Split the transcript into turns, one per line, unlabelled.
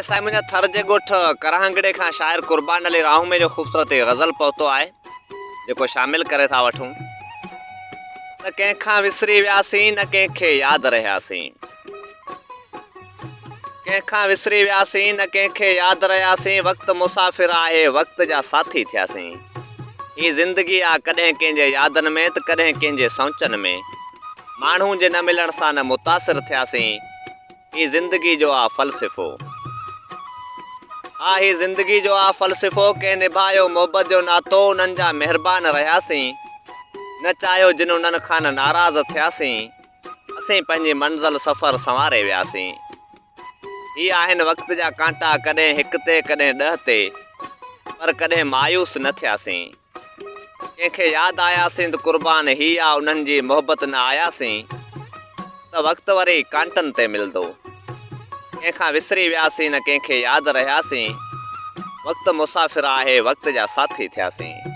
साईं मुंहिंजा थर जे ॻोठ कराहंगड़े खां शाइर क़ुर्बान अली राहूमे जो ख़ूबसूरत ग़ज़ल पहुतो आहे जेको शामिल करे था वठूं। न कंहिंखां विसरी वियासीं न कंहिंखे यादि रहियासीं, कंहिंखां विसरी वियासीं न कंहिंखे यादि रहियासीं, वक़्तु मुसाफ़िर आहे वक़्त जा साथी थियासीं। ही ज़िंदगी आहे कॾहिं कंहिंजे यादनि में त कॾहिं कंहिंजे सोचनि में, माण्हू जे न मिलण सां न मुतासिर थियासीं। ही ज़िंदगी जो आहे फ़लसिफ़ो, हा ही ज़िंदगी जो आहे फ़लसिफ़ो, कंहिं निभायो मोहबत जो नातो उन्हनि जा महिरबान रहियासीं। न चाहियो जिन उन्हनि खां न नाराज़ थियासीं, असीं पंहिंजी मंज़िल सफ़र संवारे वियासीं। ही आहिनि वक़्त जा कांटा कॾहिं हिक ते कॾहिं ॾह ते, पर कॾहिं मायूस न थियासीं। कंहिंखे यादि आयासीं त क़ुर्बान ही आहे उन्हनि जी मोहबत न आयासीं, त वक़्तु वरी कांटनि ते मिलंदो। कंहिंखां विसरी वियासीं न कंहिंखे यादि रहियासीं, वक़्तु मुसाफ़िर आहे वक़्त जा साथी थियासीं।